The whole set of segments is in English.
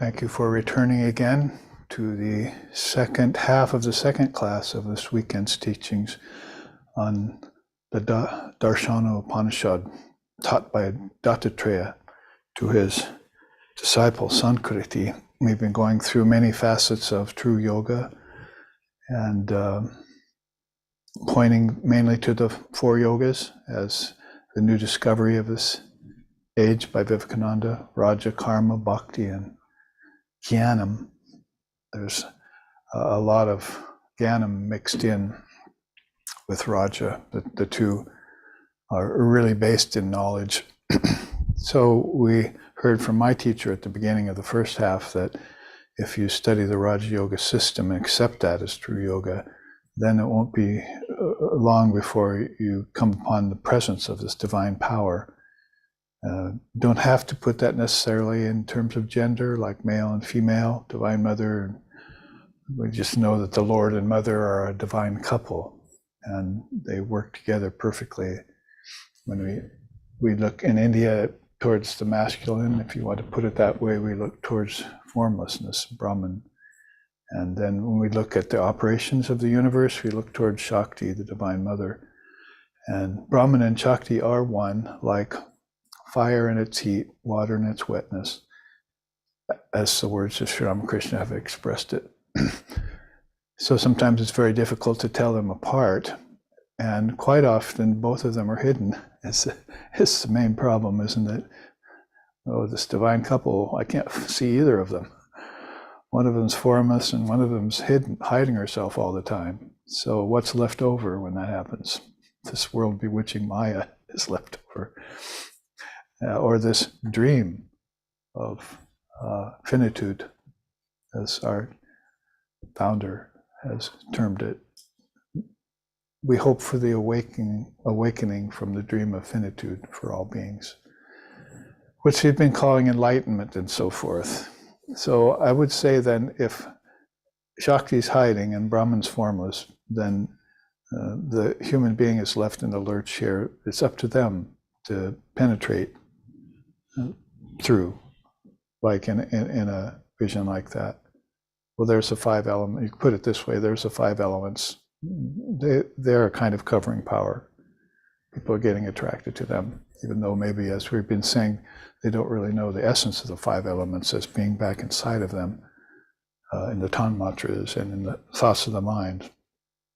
Thank you for returning again to the second half of the second class of this weekend's teachings on the Darshanopanisad, taught by Dattatreya to his disciple Samkriti. We've been going through many facets of true yoga and pointing mainly to the four yogas as the new discovery of this age by Vivekananda: Raja, Karma, Bhakti, and Jnanam. There's a lot of Jnanam mixed in with Raja. The two are really based in knowledge. So we heard from my teacher at the beginning of the first half that if you study the Raja Yoga system and accept that as true yoga, then it won't be long before you come upon the presence of this divine power. Don't have to put that necessarily in terms of gender, like male and female, divine mother. We just know that the Lord and Mother are a divine couple, and they work together perfectly. When we look in India towards the masculine, if you want to put it that way, we look towards formlessness, Brahman. And then when we look at the operations of the universe, we look towards Shakti, the divine mother. And Brahman and Shakti are one, like fire in its heat, water in its wetness, as the words of Sri Ramakrishna have expressed it. So sometimes it's very difficult to tell them apart, and quite often both of them are hidden. It's the main problem, isn't it? Oh, this divine couple, I can't see either of them. One of them's formless and one of them's hidden, hiding herself all the time. So what's left over when that happens? This world bewitching Maya is left over. Or this dream of finitude, as our founder has termed it. We hope for the awakening from the dream of finitude for all beings, which we've been calling enlightenment and so forth. So I would say then, if Shakti's hiding and Brahman's formless, then the human being is left in the lurch here. It's up to them to penetrate through, like in a vision like that. Well, there's the five elements. You could put it this way: there's the five elements. They're a kind of covering power. People are getting attracted to them, even though maybe, as we've been saying, they don't really know the essence of the five elements as being back inside of them, in the tanmatras and in the thoughts of the mind.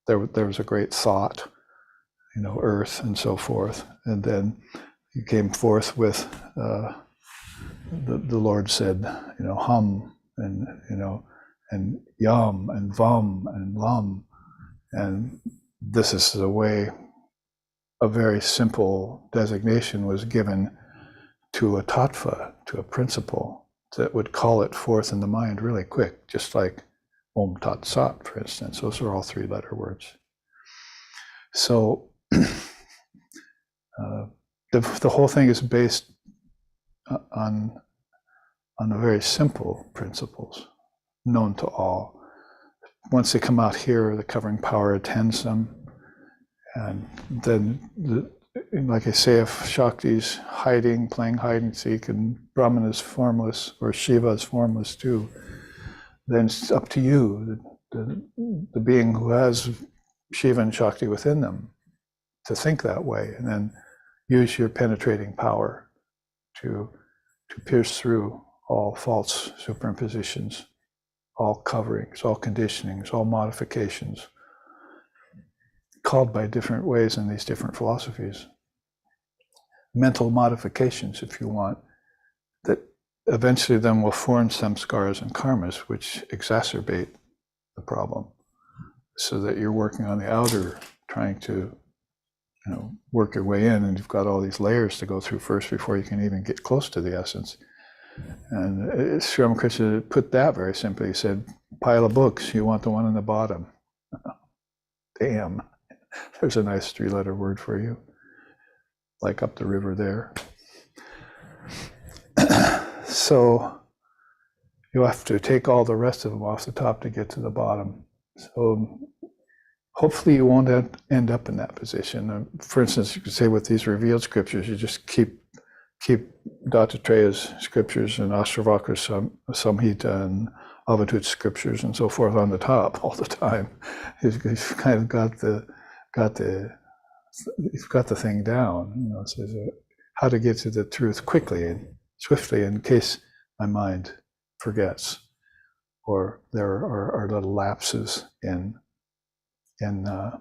There was a great thought, earth and so forth, and then he came forth with the Lord said, hum and and yum and vam and lam, and this is the way a very simple designation was given to a tattva, to a principle that would call it forth in the mind really quick, just like Om Tat Sat, for instance. Those are all three-letter words. So the whole thing is based on a very simple principles known to all. Once they come out here, the covering power attends them, and then, like I say, if Shakti's hiding, playing hide and seek, and Brahman is formless, or Shiva is formless too, then it's up to you, the being who has Shiva and Shakti within them, to think that way, and then use your penetrating power to pierce through all false superimpositions, all coverings, all conditionings, all modifications, called by different ways in these different philosophies. Mental modifications, if you want, that eventually then will form samskaras and karmas, which exacerbate the problem, so that you're working on the outer, trying to work your way in, and you've got all these layers to go through first before you can even get close to the essence. And Sri Ramakrishna put that very simply. He said, pile of books, you want the one on the bottom. Damn, there's a nice three-letter word for you, like up the river there. So you have to take all the rest of them off the top to get to the bottom. So hopefully you won't end up in that position. For instance, you could say with these revealed scriptures, you just keep keep Dattatreya's scriptures and Ashravaka's Samhita and Avatut scriptures and so forth on the top all the time. He's kind of got the thing down, you know, so how to get to the truth quickly and swiftly in case my mind forgets, or there are little lapses in the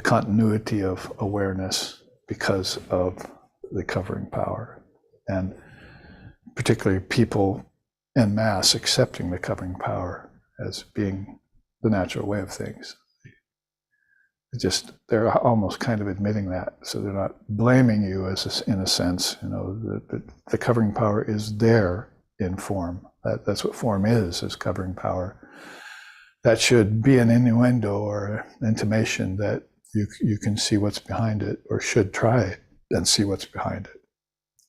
continuity of awareness because of the covering power, and particularly people en masse accepting the covering power as being the natural way of things. They're almost kind of admitting that, so they're not blaming you in a sense. You know, the covering power is there in form. That's what form is covering power. That should be an innuendo or intimation that you can see what's behind it, or should try and see what's behind it.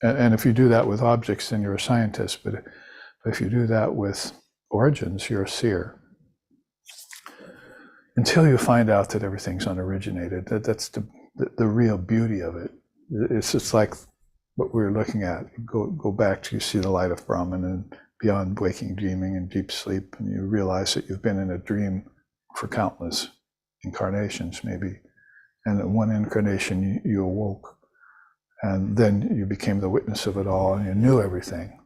And if you do that with objects, then you're a scientist. But if you do that with origins, you're a seer. Until you find out that everything's unoriginated, that's the real beauty of it. It's just like what we were looking at. Go back to, you see the light of Brahman and beyond waking, dreaming, and deep sleep, and you realize that you've been in a dream for countless incarnations, maybe. And in one incarnation, you awoke, and then you became the witness of it all, and you knew everything.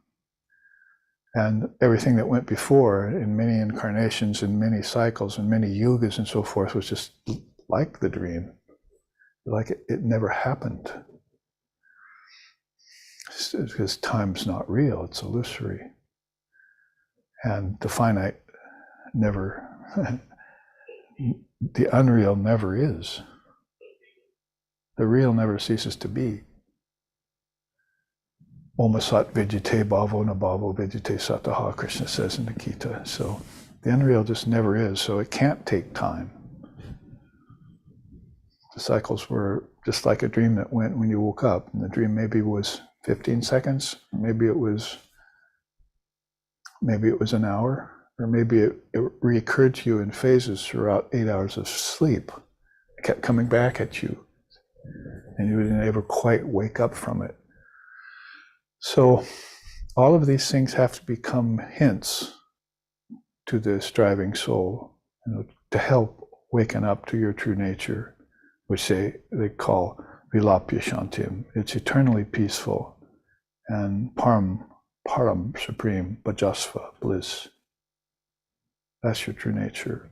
And everything that went before in many incarnations, in many cycles, in many yugas and so forth was just like the dream, like it never happened. It's because time's not real, it's illusory. And the finite never, the unreal never is. The real never ceases to be. Oma sat vijite bhavo na bhavo vijite sataha, Krishna says in the Gita. So the unreal just never is, so it can't take time. The cycles were just like a dream that went when you woke up, and the dream maybe was 15 seconds, maybe it was an hour, or maybe it reoccurred to you in phases throughout 8 hours of sleep. It kept coming back at you, and you didn't ever quite wake up from it. So all of these things have to become hints to the striving soul, you know, to help waken up to your true nature, which they call vilapya shantim. It's eternally peaceful, and param, supreme, bhajasva, bliss. That's your true nature.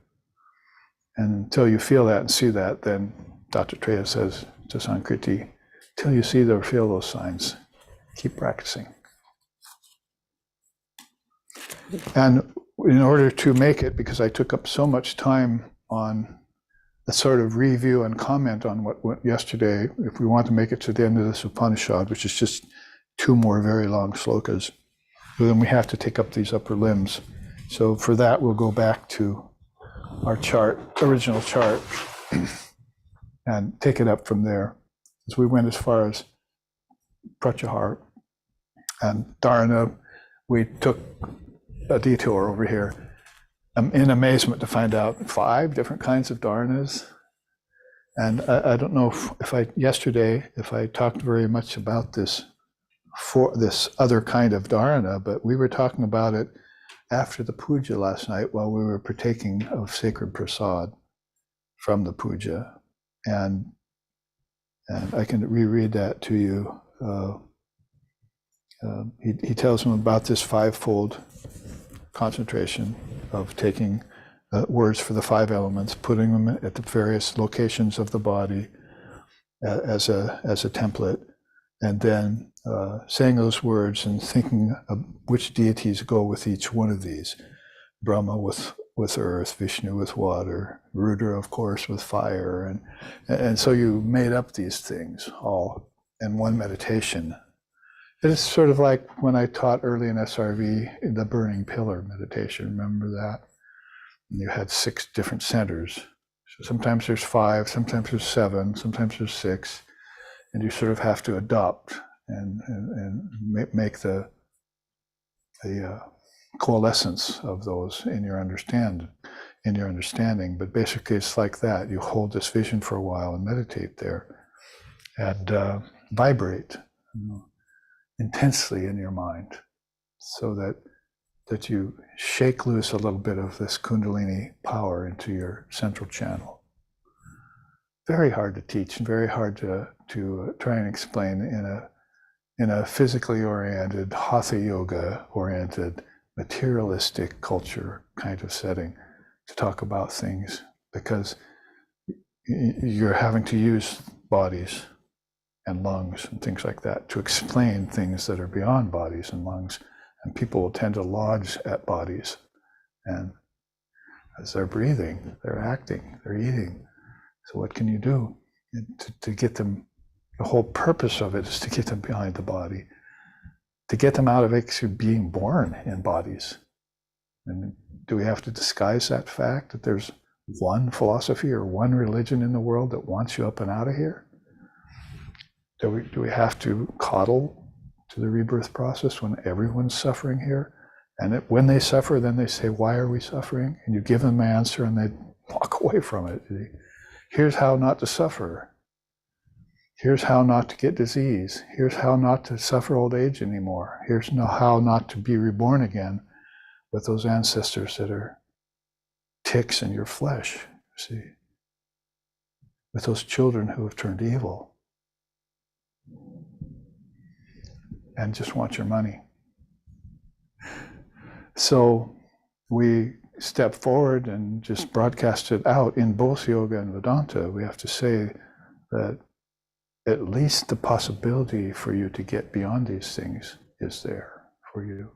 And until you feel that and see that, then Dattatreya says to Samkriti, till you see or feel those signs, keep practicing. And in order to make it, because I took up so much time on the sort of review and comment on what went yesterday, if we want to make it to the end of this Upanishad, which is just 2 more very long slokas, then we have to take up these upper limbs. So for that, we'll go back to our original chart, and take it up from there. As we went as far as Pratyahara and Dharana, we took a detour over here. I'm in amazement to find out 5 different kinds of dharanas. And I don't know if I talked very much about this other kind of dharana, but we were talking about it after the puja last night while we were partaking of sacred prasad from the puja. And I can reread that to you. He tells him about this 5-fold concentration of taking words for the 5 elements, putting them at the various locations of the body as a template, and then saying those words and thinking of which deities go with each one of these. Brahma with earth, Vishnu with water, Rudra, of course, with fire, and so you made up these things all in one meditation. It's sort of like when I taught early in SRV the burning pillar meditation. Remember that? And you had 6 different centers. So sometimes there's 5, sometimes there's 7, sometimes there's 6, and you sort of have to adopt and make the coalescence of those in your understanding. But basically, it's like that. You hold this vision for a while and meditate there, and vibrate. intensely in your mind, so that you shake loose a little bit of this Kundalini power into your central channel. Very hard to teach and very hard to try and explain in a physically oriented, hatha yoga oriented, materialistic culture kind of setting, to talk about things, because you're having to use bodies and lungs and things like that to explain things that are beyond bodies and lungs. And people will tend to lodge at bodies. And as they're breathing, they're acting, they're eating. So what can you do to get them? The whole purpose of it is to get them behind the body, to get them out of actually being born in bodies. And do we have to disguise that fact that there's one philosophy or one religion in the world that wants you up and out of here? Do we have to coddle to the rebirth process when everyone's suffering here? And when they suffer, then they say, why are we suffering? And you give them an answer and they walk away from it. Here's how not to suffer. Here's how not to get disease. Here's how not to suffer old age anymore. Here's how not to be reborn again with those ancestors that are ticks in your flesh, see? With those children who have turned evil and just want your money. So we step forward and just broadcast it out in both yoga and Vedanta. We have to say that at least the possibility for you to get beyond these things is there for you.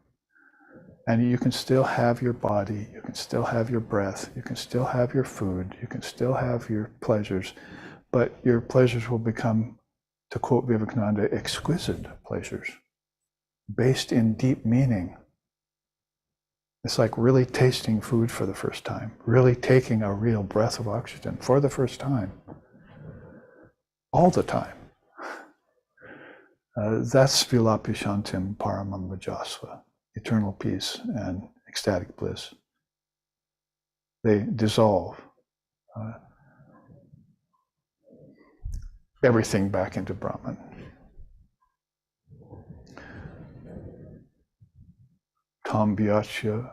And you can still have your body, you can still have your breath, you can still have your food, you can still have your pleasures, but your pleasures will become, to quote Vivekananda, exquisite pleasures, based in deep meaning. It's like really tasting food for the first time, really taking a real breath of oxygen for the first time, all the time. That's Vilapi Shantim Paramam Vajasva, eternal peace and ecstatic bliss. They dissolve everything back into Brahman. Tam Vyachya,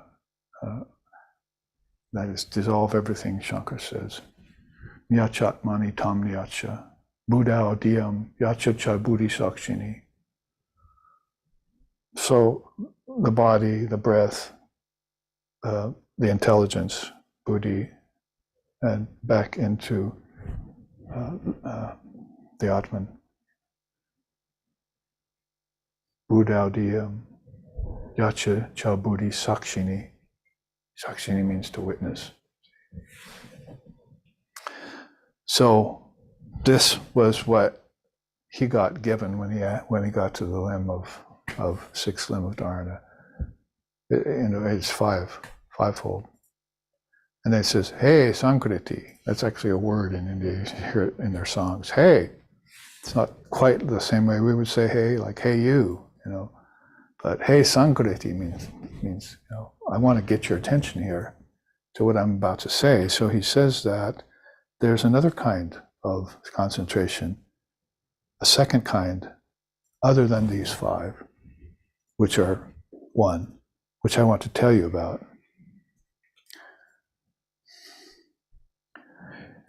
that is, dissolve everything, Shankar says. Nyachatmani tam nyacha, Buddha diyam yacha cha buddhi sakshini. So the body, the breath, the intelligence, buddhi, and back into the Atman. Buddha diyam yacha cha buddhi sakshini. Sakshini means to witness. So this was what he got given when he got to the limb of sixth limb of Dharana. It's fivefold. And then it says, hey, Samkriti. That's actually a word in India. You hear it in their songs. Hey. It's not quite the same way we would say hey, like hey you, But hey, Samkriti means I want to get your attention here to what I'm about to say. So he says that there's another kind of concentration, a second kind, other than these five, which are one, which I want to tell you about.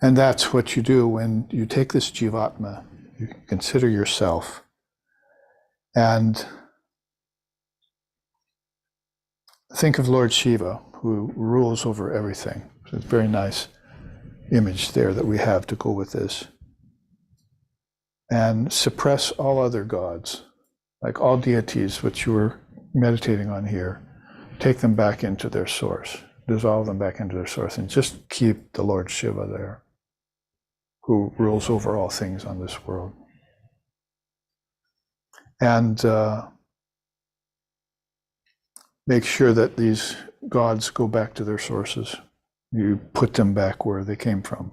And that's what you do when you take this Jivatma, you consider yourself, and think of Lord Shiva, who rules over everything. So it's a very nice image there that we have to go with this. And suppress all other gods, like all deities which you were meditating on here, take them back into their source, dissolve them back into their source, and just keep the Lord Shiva there, who rules over all things on this world. And make sure that these gods go back to their sources. You put them back where they came from.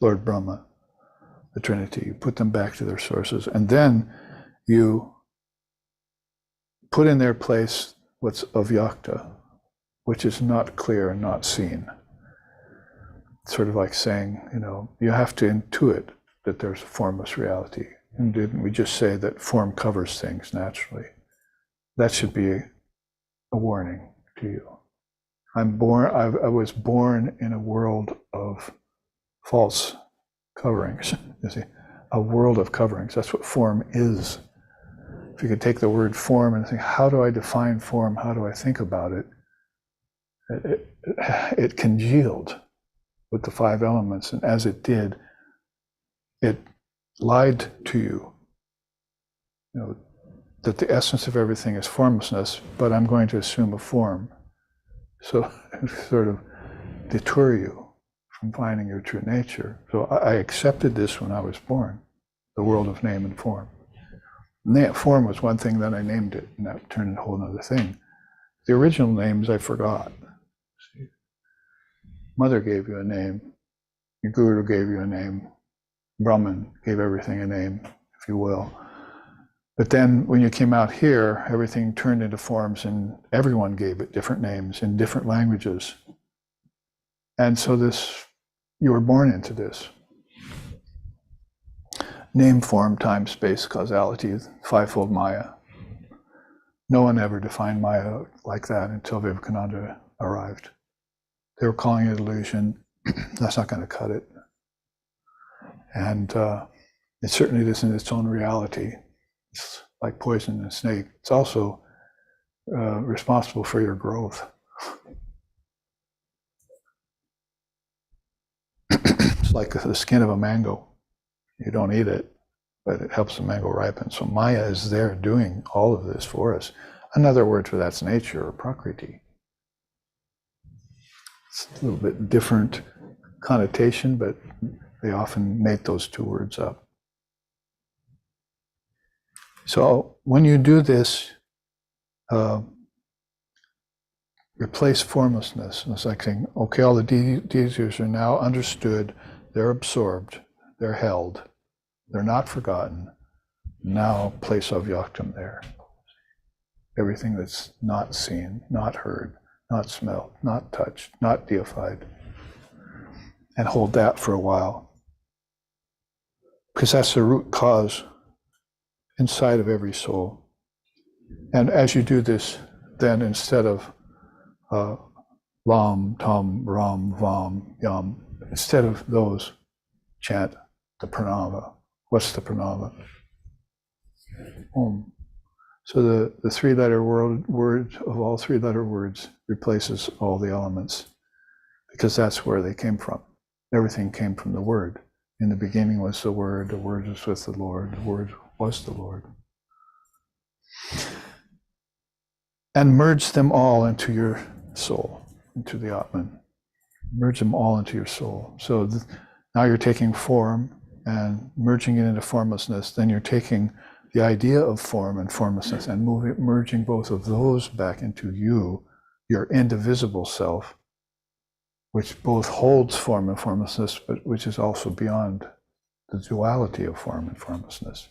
Lord Brahma, the Trinity, you put them back to their sources. And then you put in their place what's avyakta, which is not clear and not seen. Sort of like saying, you have to intuit that there's a formless reality. And didn't we just say that form covers things naturally? That should be a warning to you. I was born in a world of false coverings, you see, a world of coverings. That's what form is. If you could take the word form and think, how do I define form? How do I think about it? It congealed with the five elements, and as it did, it lied to you, that the essence of everything is formlessness, but I'm going to assume a form. So sort of deter you from finding your true nature. So I accepted this when I was born, the world of name and form. Form was one thing, then I named it, and that turned into a whole other thing. The original names I forgot. See? Mother gave you a name, your guru gave you a name, Brahman gave everything a name, if you will. But then when you came out here, everything turned into forms and everyone gave it different names in different languages. And so you were born into this. Name, form, time, space, causality, fivefold Maya. No one ever defined Maya like that until Vivekananda arrived. They were calling it illusion. That's not going to cut it. And it certainly isn't its own reality. It's like poison and snake. It's also responsible for your growth. It's like the skin of a mango. You don't eat it, but it helps the mango ripen. So Maya is there doing all of this for us. Another word for that's nature or prakriti. It's a little bit different connotation, but they often make those two words up. So when you do this, replace formlessness. It's like saying, okay, all the deities are now understood, they're absorbed, they're held, they're not forgotten. Now place avyaktam there. Everything that's not seen, not heard, not smelled, not touched, not deified. And hold that for a while. Because that's the root cause inside of every soul. And as you do this, then instead of Lam, Tam, Ram, Vam, Yam, instead of those, chant the pranava. What's the pranava? Om. So the three-letter word of all three-letter words replaces all the elements, because that's where they came from. Everything came from the word. In the beginning was the word was with the Lord, the word was the Lord. And merge them all into your soul, into the Atman. Merge them all into your soul. So now you're taking form and merging it into formlessness. Then you're taking the idea of form and formlessness and merging both of those back into you, your indivisible self, which both holds form and formlessness, but which is also beyond the duality of form and formlessness.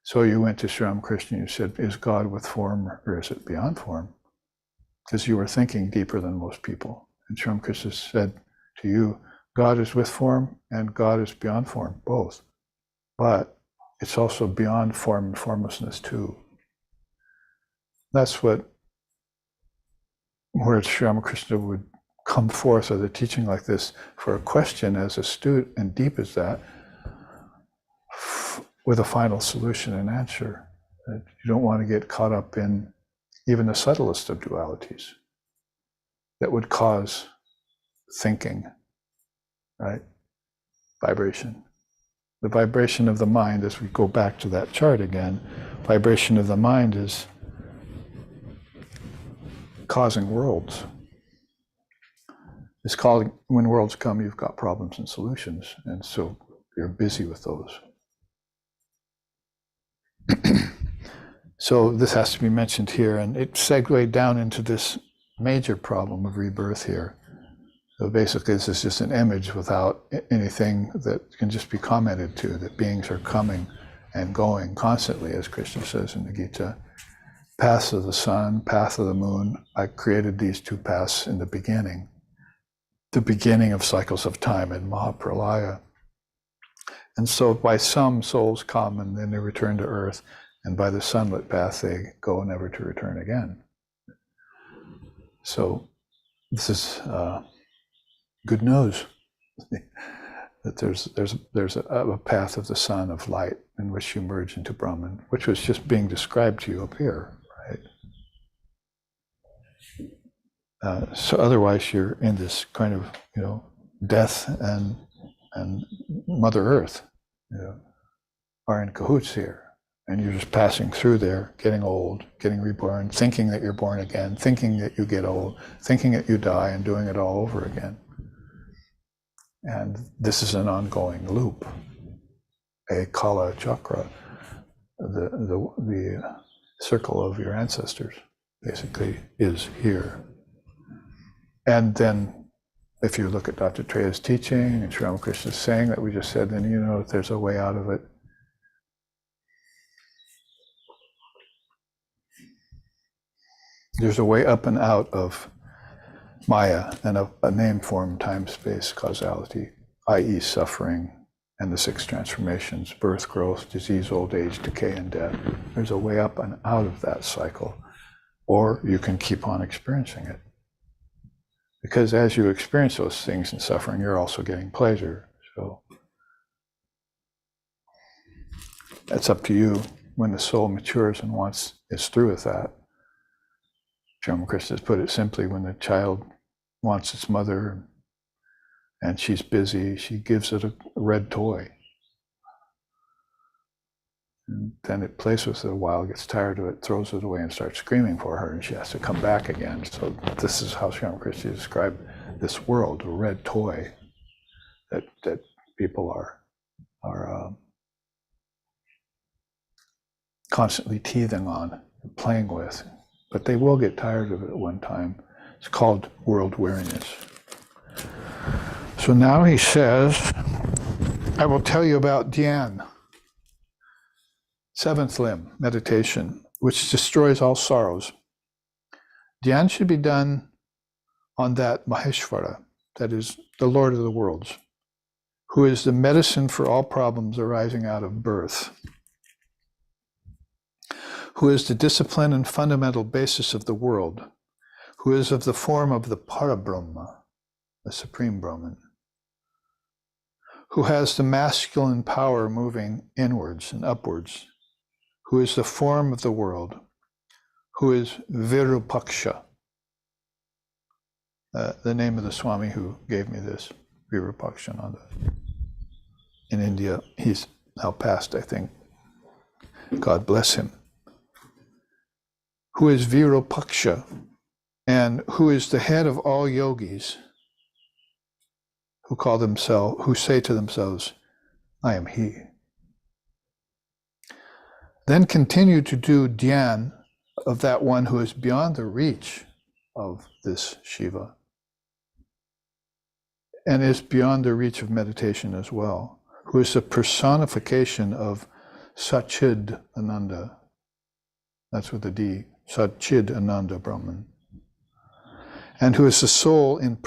So you went to Sri Ramakrishna and you said, is God with form or is it beyond form? Because you were thinking deeper than most people. And Sri Ramakrishna said to you, God is with form and God is beyond form, both. But it's also beyond form and formlessness too. That's where Sri Ramakrishna would come forth with a teaching like this for a question as astute and deep as that, with a final solution and answer. That you don't want to get caught up in even the subtlest of dualities that would cause thinking, right? Vibration. The vibration of the mind, as we go back to that chart again, vibration of the mind is causing worlds. It's called, when worlds come, you've got problems and solutions, and so you're busy with those. So this has to be mentioned here, and it segued down into this major problem of rebirth here. So basically, this is just an image without anything that can just be commented to, that beings are coming and going constantly, as Krishna says in the Gita. Paths of the sun, path of the moon. I created these two paths in the beginning of cycles of time in Mahapralaya. And so by some, souls come and then they return to earth, and by the sunlit path they go never to return again. So this is good news that there's a path of the sun of light in which you merge into Brahman, which was just being described to you up here, right? So otherwise you're in this kind of, death and Mother Earth, are in cahoots here. And you're just passing through there, getting old, getting reborn, thinking that you're born again, thinking that you get old, thinking that you die, and doing it all over again. And this is an ongoing loop, a Kala chakra, the circle of your ancestors, basically, is here. And then, if you look at Dattatreya's teaching and Sri Ramakrishna's saying that we just said, then you know that there's a way out of it. There's a way up and out of Maya and a name, form, time, space, causality, i.e. suffering and the six transformations, birth, growth, disease, old age, decay, and death. There's a way up and out of that cycle, or you can keep on experiencing it. Because as you experience those things in suffering, you're also getting pleasure. So that's up to you when the soul matures and is through with that. Sri Ramakrishna has put it simply, when the child wants its mother and she's busy, she gives it a red toy. And then it plays with it a while, gets tired of it, throws it away and starts screaming for her, and she has to come back again. So this is how Sri Ramakrishna described this world, a red toy that people are constantly teething on, playing with. But they will get tired of it at one time. It's called world weariness. So now he says, I will tell you about Dhyan, seventh limb, meditation, which destroys all sorrows. Dhyan should be done on that Maheshvara, that is the Lord of the worlds, who is the medicine for all problems arising out of birth, who is the discipline and fundamental basis of the world, who is of the form of the Parabrahma, the Supreme Brahman, who has the masculine power moving inwards and upwards, who is the form of the world, who is Virupaksha, the name of the Swami who gave me this, Virupakshananda. In India, he's now passed, I think. God bless him. Who is Virupaksha, and who is the head of all yogis, who say to themselves, I am he. Then continue to do dhyan of that one who is beyond the reach of this Shiva, and is beyond the reach of meditation as well, who is the personification of Satchid Ananda. That's with a D, Satchid Ananda Brahman. And who is the soul in the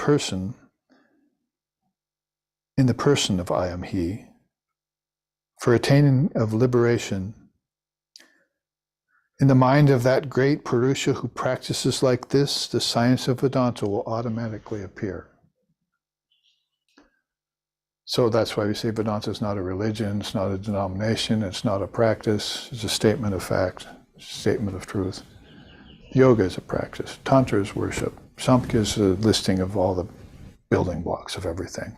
person of I am he, for attaining of liberation. In the mind of that great Purusha who practices like this, the science of Vedanta will automatically appear. So that's why we say Vedanta is not a religion, it's not a denomination, it's not a practice, it's a statement of fact, it's a statement of truth. Yoga is a practice, Tantra is worship, Samkhya is a listing of all the building blocks of everything.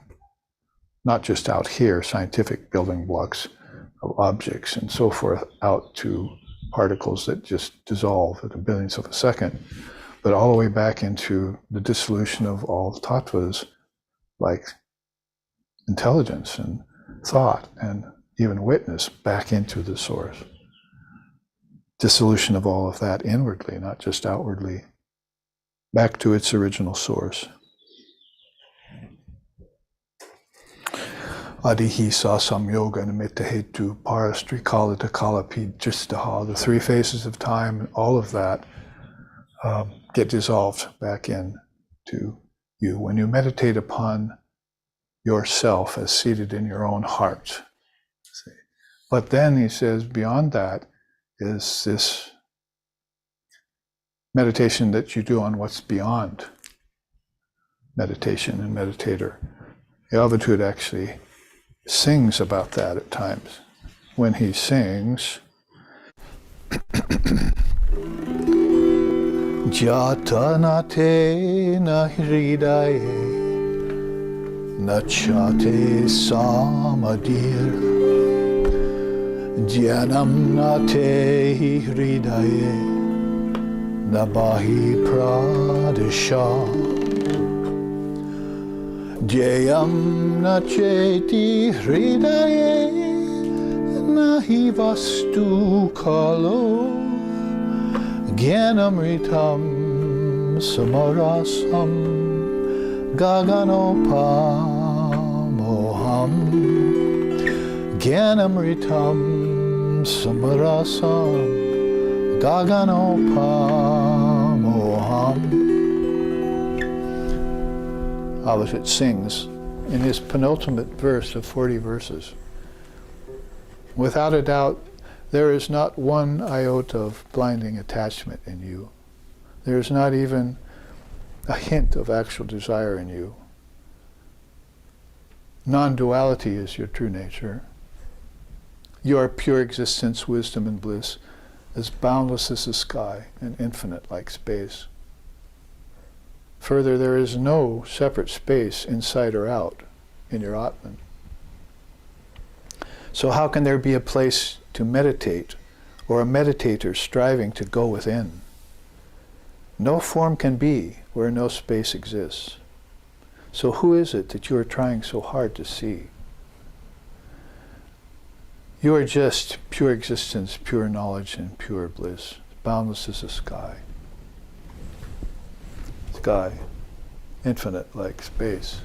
Not just out here, scientific building blocks of objects and so forth, out to particles that just dissolve at the billionth of a second, but all the way back into the dissolution of all tattvas, like intelligence and thought and even witness, back into the source. Dissolution of all of that inwardly, not just outwardly, back to its original source. Adihi sa samyoga nimitta hetu parastri kalita kalapi jistaha, the three phases of time, all of that get dissolved back into you. When you meditate upon yourself as seated in your own heart, But then he says beyond that is this meditation that you do on what's beyond meditation and meditator. The Avatud actually sings about that at times. When he sings, Jatanate na hridaye nachate samadir Jnanam nate hridaye nabahi pradesha Jayam nacheti hridaye nahi vastu kalo Jnanamritam samarasam gaganopamoham Jnanamritam samarasam gaganopamoham. Avatud sings in his penultimate verse of 40 verses. Without a doubt, there is not one iota of blinding attachment in you. There is not even a hint of actual desire in you. Non-duality is your true nature. You are pure existence, wisdom, and bliss, as boundless as the sky and infinite like space. Further, there is no separate space inside or out in your Atman. So how can there be a place to meditate, or a meditator striving to go within? No form can be where no space exists. So who is it that you are trying so hard to see? You are just pure existence, pure knowledge, and pure bliss, boundless as the sky. Sky, infinite like space.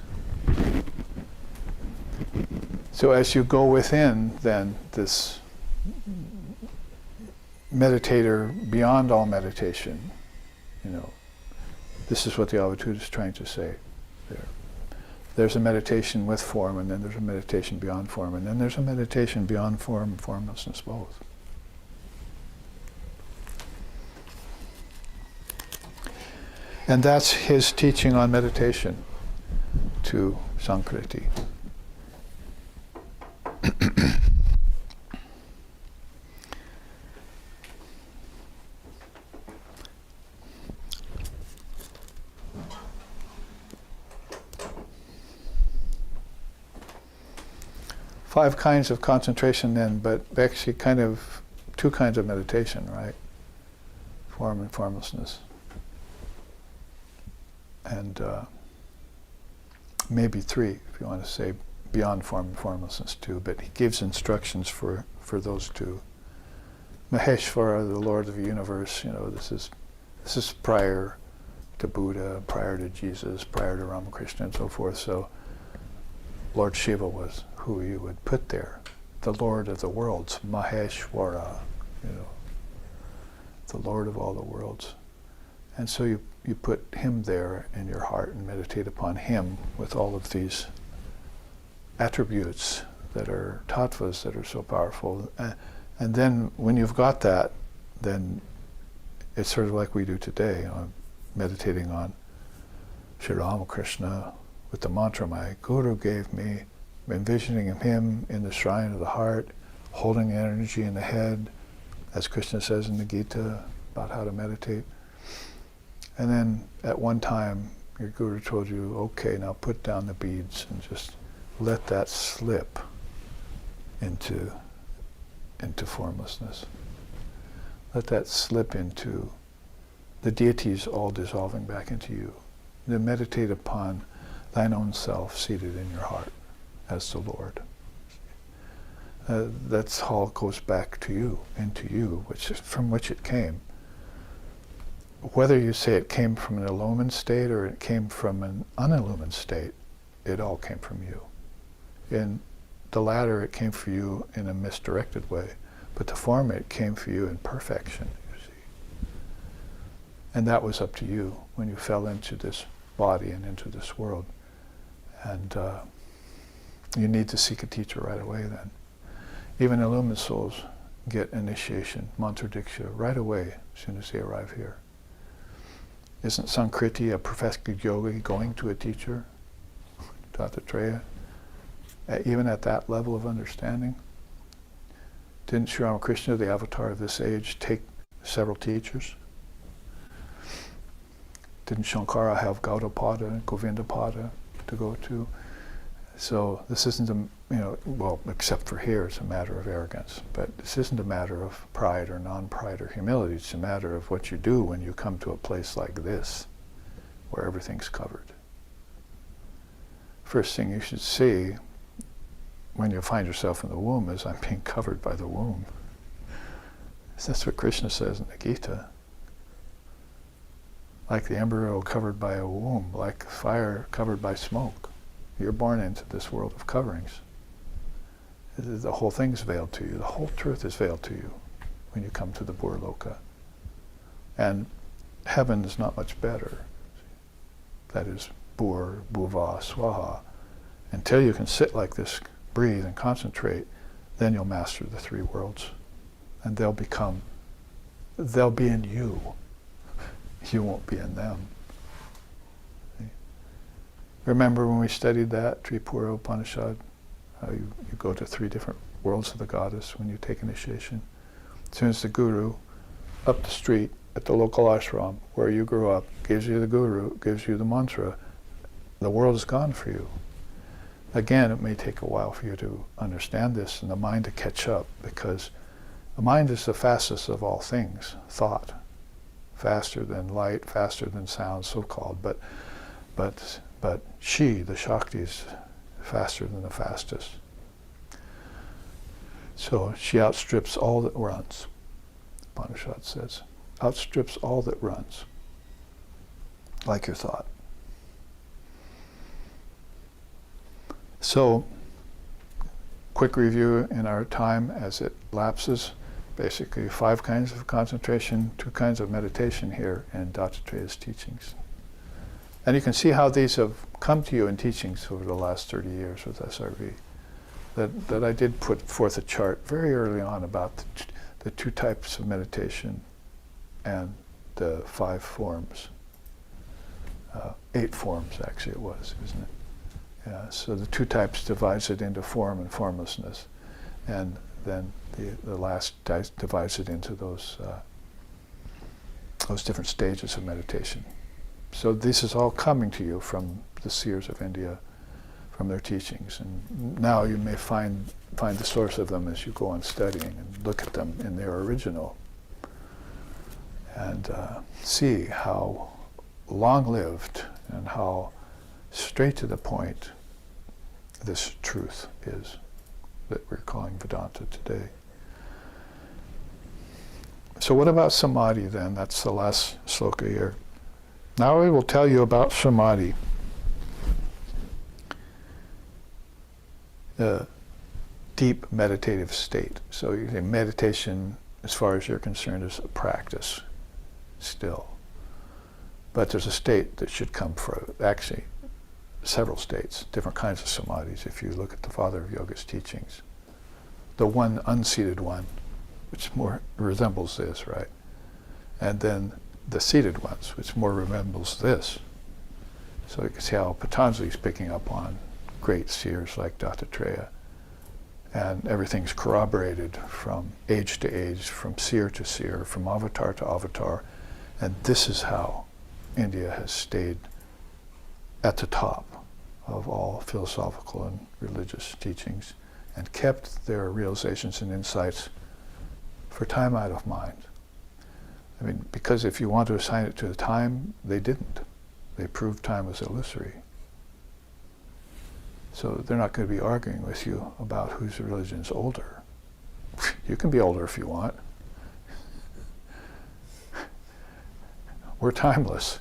So as you go within, then, this meditator beyond all meditation, this is what the Avatud is trying to say there. There's a meditation with form, and then there's a meditation beyond form, and then there's a meditation beyond form and formlessness both. And that's his teaching on meditation to Samkriti. Five kinds of concentration then, but actually kind of two kinds of meditation, right? Form and formlessness. And maybe three, if you want to say beyond form and formlessness too, but he gives instructions for those two. Maheshvara, the Lord of the universe, this is prior to Buddha, prior to Jesus, prior to Ramakrishna and so forth. So Lord Shiva was who you would put there. The Lord of the worlds, Maheshvara, the Lord of all the worlds. And so you put him there in your heart and meditate upon him with all of these attributes that are tattvas that are so powerful. And then when you've got that, then it's sort of like we do today, meditating on Sri Ramakrishna with the mantra my Guru gave me, envisioning him in the shrine of the heart, holding energy in the head, as Krishna says in the Gita about how to meditate. And then at one time, your Guru told you, okay, now put down the beads and just let that slip into formlessness. Let that slip into the deities all dissolving back into you. Then meditate upon thine own self seated in your heart as the Lord. That's all goes back to you, into you, from which it came. Whether you say it came from an illumined state or it came from an unillumined state, it all came from you. In the latter, it came for you in a misdirected way, but the former, it came for you in perfection, you see. And that was up to you when you fell into this body and into this world. And you need to seek a teacher right away then. Even illumined souls get initiation, mantra diksha, right away as soon as they arrive here. Isn't Samkriti, a perfected yogi, going to a teacher, Dattatreya, even at that level of understanding? Didn't Sri Ramakrishna, the avatar of this age, take several teachers? Didn't Shankara have Gaudapada and Govindapada to go to? So this isn't a, well, except for here, it's a matter of arrogance. But this isn't a matter of pride or non-pride or humility. It's a matter of what you do when you come to a place like this, where everything's covered. First thing you should see when you find yourself in the womb is, I'm being covered by the womb. That's what Krishna says in the Gita. Like the embryo covered by a womb, like fire covered by smoke. You're born into this world of coverings. The whole thing's veiled to you. The whole truth is veiled to you when you come to the Burloka. And heaven is not much better. That is Bur, Bhuva, Swaha. Until you can sit like this, breathe and concentrate, then you'll master the three worlds. And they'll be in you. You won't be in them. Remember when we studied that, Tripura Upanishad, how you go to 3 different worlds of the goddess when you take initiation. As soon as the guru, up the street, at the local ashram, where you grew up, gives you the guru, gives you the mantra, the world is gone for you. Again, it may take a while for you to understand this and the mind to catch up, because the mind is the fastest of all things, thought. Faster than light, faster than sound, so-called, but she, the Shakti, is faster than the fastest. So she outstrips all that runs, Upanishad says. Outstrips all that runs, like your thought. So, quick review in our time as it lapses. Basically 5 kinds of concentration, 2 kinds of meditation here in Dattatreya's teachings. And you can see how these have come to you in teachings over the last 30 years with SRV. That I did put forth a chart very early on about the 2 types of meditation and the 5 forms. 8 forms actually it was, isn't it? Yeah, so the 2 types divides it into form and formlessness. And then the last divides it into those different stages of meditation. So this is all coming to you from the seers of India, from their teachings. And now you may find the source of them as you go on studying and look at them in their original. And see how long-lived and how straight to the point this truth is that we're calling Vedanta today. So what about Samadhi then? That's the last sloka here. Now I will tell you about Samadhi. The deep meditative state. So you say meditation, as far as you're concerned, is a practice still. But there's a state that should come from, actually, several states, different kinds of samadhis, if you look at the Father of Yoga's teachings. The one unseated one, which more resembles this, right? And then the seated ones, which more resembles this. So you can see how Patanjali is picking up on great seers like Dattatreya. And everything's corroborated from age to age, from seer to seer, from avatar to avatar. And this is how India has stayed at the top of all philosophical and religious teachings and kept their realizations and insights for time out of mind. I mean, because if you want to assign it to the time, they didn't. They proved time was illusory. So they're not going to be arguing with you about whose religion's older. You can be older if you want. We're timeless.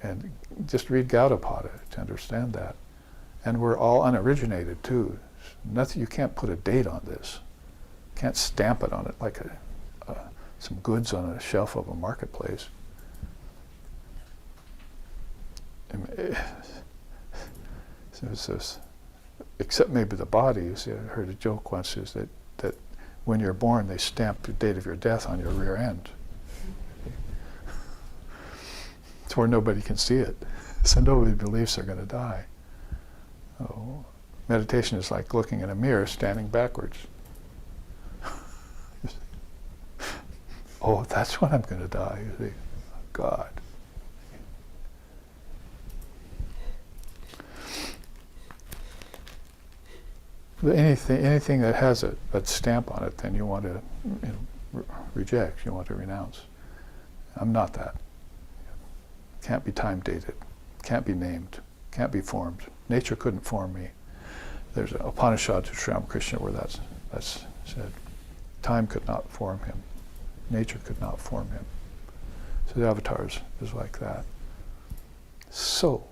And just read Gaudapada to understand that. And we're all unoriginated too. Nothing, you can't put a date on this. Can't stamp it on it like some goods on a shelf of a marketplace. except maybe the body. You see, I heard a joke once is that when you're born, they stamp the date of your death on your rear end. It's where nobody can see it. So nobody believes they're going to die. Oh, meditation is like looking in a mirror, standing backwards. Oh, that's when I'm going to die, you see. God. But anything that has a stamp on it, then you want to reject, you want to renounce. I'm not that. Can't be time dated, can't be named, can't be formed. Nature couldn't form me. There's an Upanishad to Sri Ramakrishna where that's said. Time could not form him. Nature could not form him. So the avatars is like that. So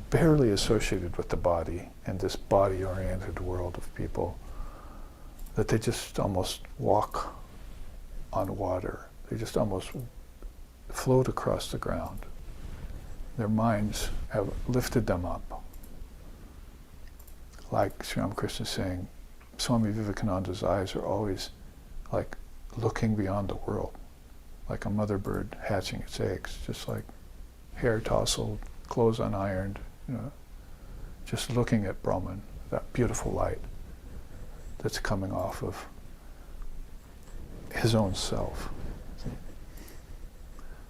barely associated with the body and this body-oriented world of people that they just almost walk on water. They just almost float across the ground. Their minds have lifted them up. Like Sri Ramakrishna saying, Swami Vivekananda's eyes are always like looking beyond the world, like a mother bird hatching its eggs, just like hair tousled, clothes unironed, just looking at Brahman, that beautiful light that's coming off of his own self,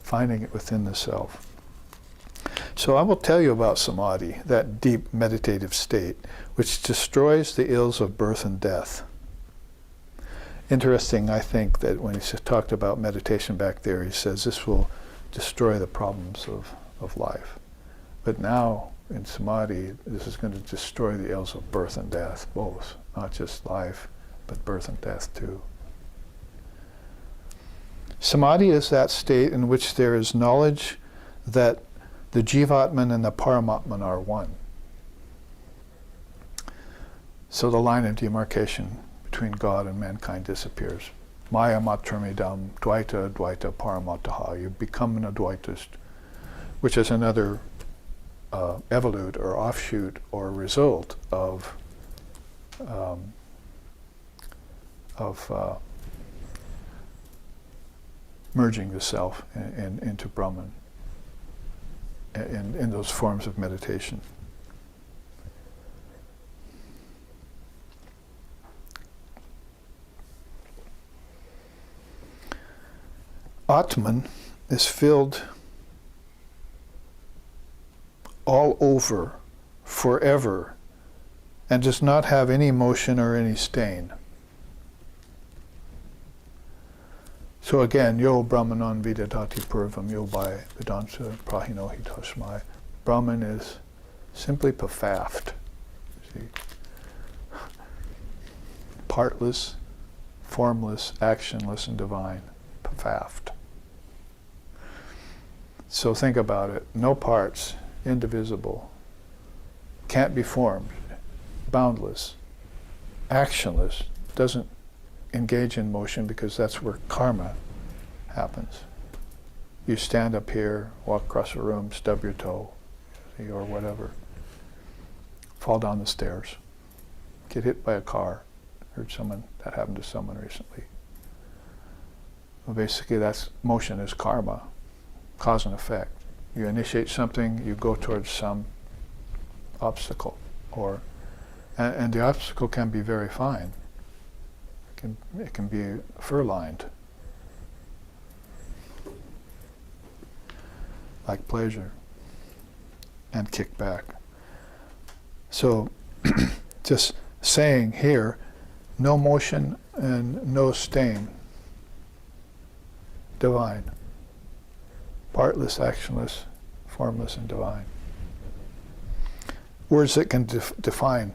finding it within the self. So I will tell you about samadhi, that deep meditative state, which destroys the ills of birth and death. Interesting, I think, that when he talked about meditation back there, he says this will destroy the problems of life. But now, in samadhi, this is going to destroy the ills of birth and death, both. Not just life, but birth and death too. Samadhi is that state in which there is knowledge that the Jivatman and the Paramatman are one. So the line of demarcation between God and mankind disappears. Maya matramidam dvaita dvaita paramataha. You become an Advaitist, which is another evolute or offshoot or result of merging the self into Brahman in those forms of meditation. Atman is filled all over, forever, and does not have any motion or any stain. So again, yo brahmanan vidadati purvam, yo by vedanta prahino hitasmai. Brahman is simply pafaft. See? Partless, formless, actionless, and divine. Pafaft. So think about it. No parts, indivisible, can't be formed, boundless, actionless, doesn't engage in motion because that's where karma happens. You stand up here, walk across a room, stub your toe, or whatever, fall down the stairs, get hit by a car. Heard that happened to someone recently. Well, basically that's motion is karma, cause and effect. You initiate something, you go towards some obstacle, and the obstacle can be very fine. It can be fur-lined, like pleasure, and kick back. So, just saying here, no motion and no stain, divine, partless, actionless, formless, and divine. Words that can define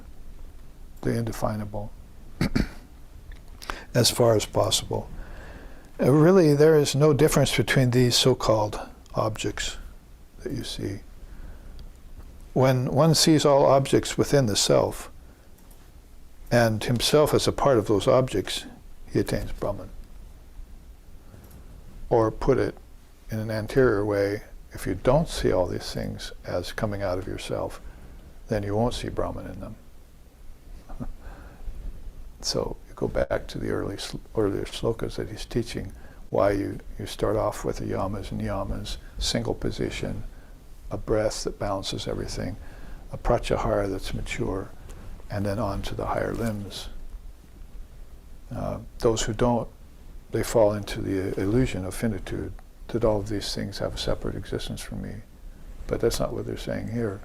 the indefinable as far as possible. Really, there is no difference between these so-called objects that you see. When one sees all objects within the self, and himself as a part of those objects, he attains Brahman. Or put it in an anterior way, if you don't see all these things as coming out of yourself, then you won't see Brahman in them. So you go back to the earlier slokas that he's teaching, why you start off with the yamas and niyamas, single position, a breath that balances everything, a pratyahara that's mature, and then on to the higher limbs. Those who don't, they fall into the illusion of finitude, that all of these things have a separate existence from me. But that's not what they're saying here.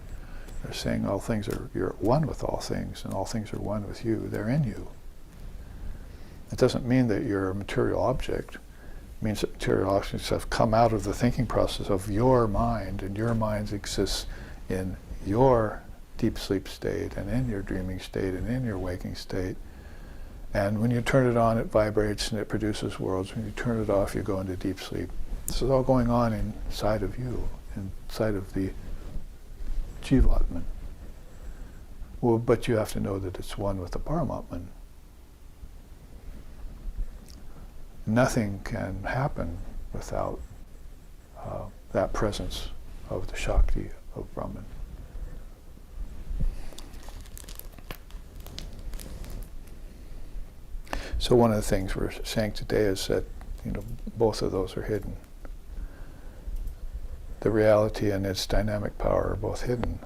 They're saying all things are, you're one with all things, and all things are one with you. They're in you. It doesn't mean that you're a material object. It means that material objects have come out of the thinking process of your mind, and your mind exists in your deep sleep state, and in your dreaming state, and in your waking state. And when you turn it on, it vibrates and it produces worlds. When you turn it off, you go into deep sleep. This is all going on inside of you, inside of the Jivatman. Well, but you have to know that it's one with the Paramatman. Nothing can happen without that presence of the Shakti of Brahman. So one of the things we're saying today is that, both of those are hidden. The reality and its dynamic power are both hidden.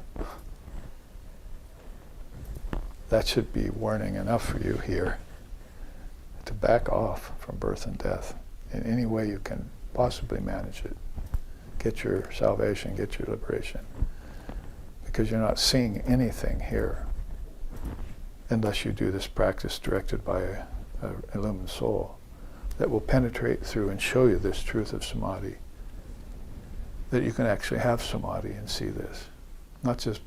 That should be warning enough for you here to back off from birth and death in any way you can possibly manage it. Get your salvation, get your liberation. Because you're not seeing anything here unless you do this practice directed by an illumined soul that will penetrate through and show you this truth of samadhi. That you can actually have samadhi and see this. Not just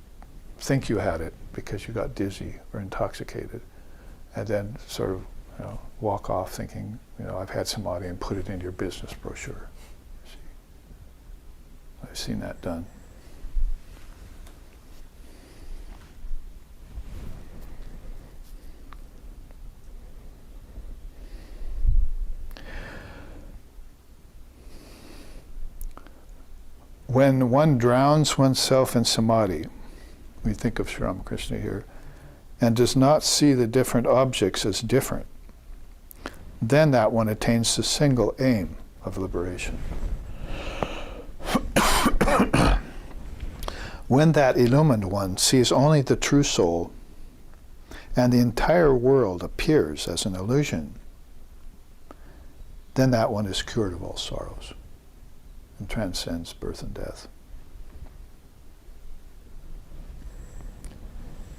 think you had it because you got dizzy or intoxicated and then sort of walk off thinking, I've had samadhi, and put it in your business brochure. See? I've seen that done. When one drowns oneself in samadhi, we think of Sri Ramakrishna here, and does not see the different objects as different, then that one attains the single aim of liberation. When that illumined one sees only the true soul, and the entire world appears as an illusion, then that one is cured of all sorrows and transcends birth and death.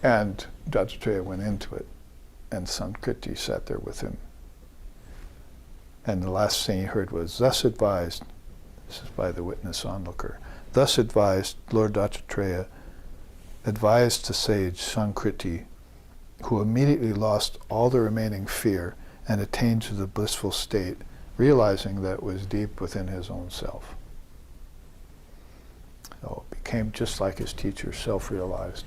And Dattatreya went into it, and Samkriti sat there with him. And the last thing he heard was, thus advised, this is by the witness onlooker, thus advised Lord Dattatreya advised the sage Samkriti, who immediately lost all the remaining fear and attained to the blissful state, realizing that it was deep within his own self. So it became just like his teacher, self-realized,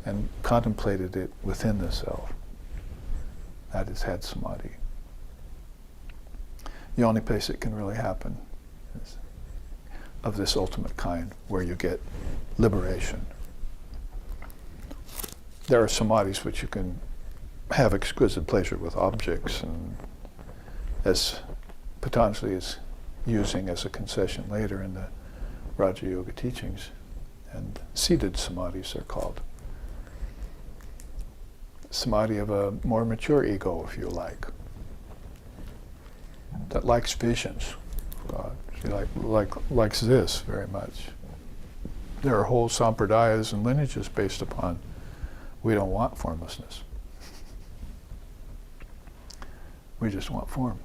and contemplated it within the self. That is had samadhi. The only place it can really happen is of this ultimate kind, where you get liberation. There are samadhis which you can have exquisite pleasure with objects, and as Patanjali is using as a concession later in the Raja Yoga teachings, and seated samadhis are called. Samadhi of a more mature ego, if you like, that likes visions of God. She likes this very much. There are whole sampradayas and lineages based upon we don't want formlessness. We just want form.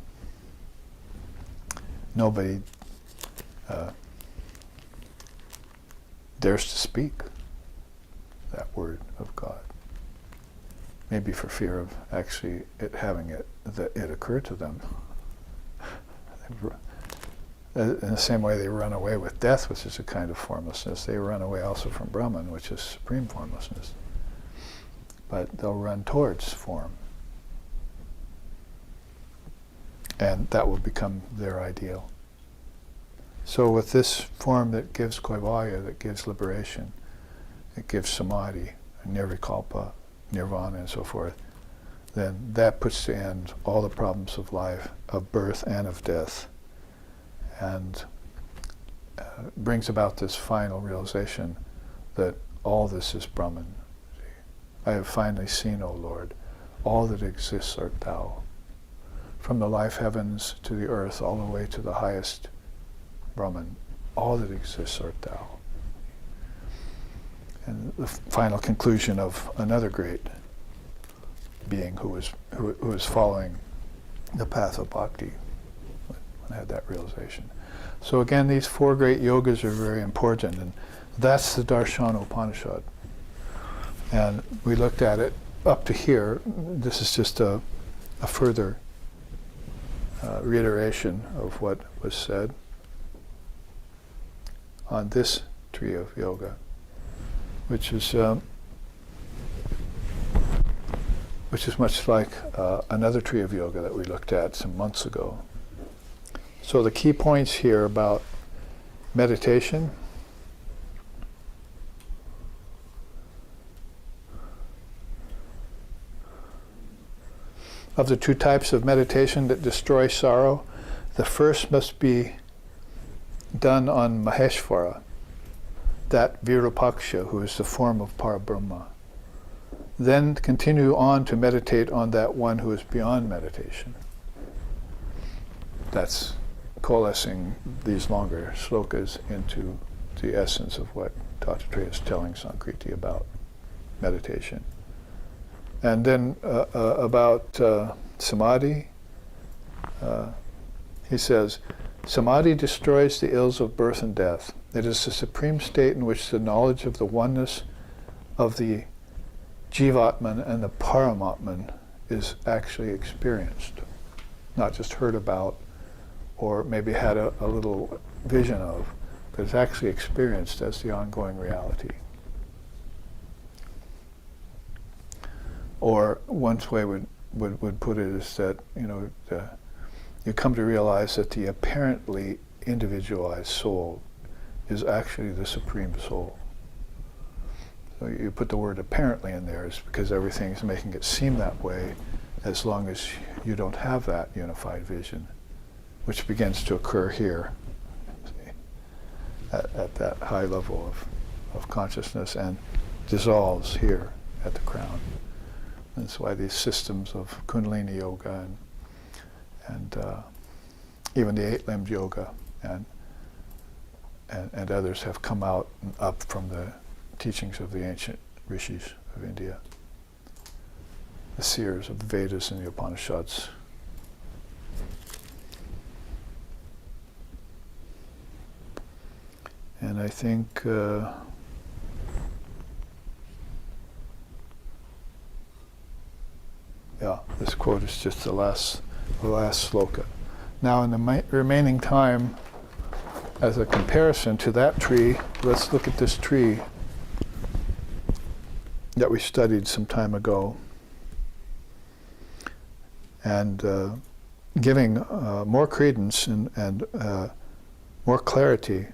Nobody dares to speak that word of God. Maybe for fear of actually it occur to them. In the same way they run away with death, which is a kind of formlessness, they run away also from Brahman, which is supreme formlessness. But they'll run towards form. And that will become their ideal. So with this form that gives Kaivalya, that gives liberation, it gives samadhi, nirvikalpa, nirvana, and so forth, then that puts to end all the problems of life, of birth and of death, and brings about this final realization that all this is Brahman. I have finally seen, O Lord, all that exists art thou. From the life heavens to the earth, all the way to the highest Brahman, all that exists art thou. And the final conclusion of another great being who was following the path of bhakti, when I had that realization. So again, these four great yogas are very important, and that's the Darshanopanisad. And we looked at it up to here. This is just a further reiteration of what was said on this tree of yoga, which is much like another tree of yoga that we looked at some months ago. So the key points here about meditation. Of the two types of meditation that destroy sorrow, the first must be done on Maheshvara, that Virupaksha, who is the form of Parabrahma. Then continue on to meditate on that one who is beyond meditation. That's coalescing these longer slokas into the essence of what Dattatreya is telling Samkriti about meditation. And then about samadhi, he says, samadhi destroys the ills of birth and death. It is the supreme state in which the knowledge of the oneness of the Jivatman and the Paramatman is actually experienced, not just heard about or maybe had a little vision of, but it's actually experienced as the ongoing reality. Or one way would put it is that, you come to realize that the apparently individualized soul is actually the supreme soul. So you put the word apparently in there is because everything's making it seem that way, as long as you don't have that unified vision, which begins to occur here, at that high level of consciousness, and dissolves here at the crown. That's why these systems of Kundalini yoga and even the eight-limbed yoga and others have come out and up from the teachings of the ancient rishis of India, the seers of the Vedas and the Upanishads. And I think this quote is just the last sloka. Now in the remaining time, as a comparison to that tree, let's look at this tree that we studied some time ago, and giving more credence and more clarity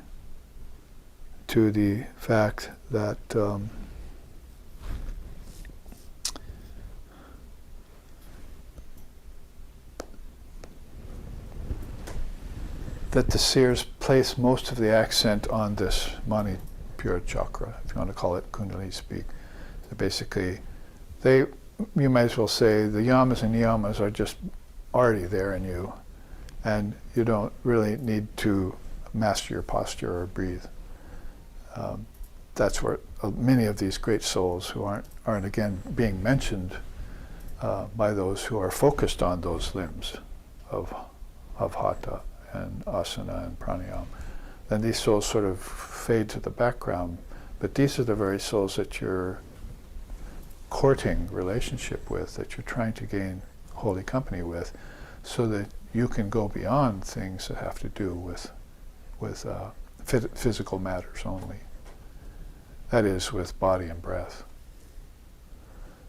to the fact that that the seers place most of the accent on this Manipura chakra, if you want to call it Kundalini speak. So basically, you might as well say the yamas and niyamas are just already there in you, and you don't really need to master your posture or breathe. That's where many of these great souls who aren't again being mentioned by those who are focused on those limbs of hatha and asana and pranayama, then these souls sort of fade to the background. But these are the very souls that you're courting relationship with, that you're trying to gain holy company with, so that you can go beyond things that have to do with physical matters only. That is, with body and breath.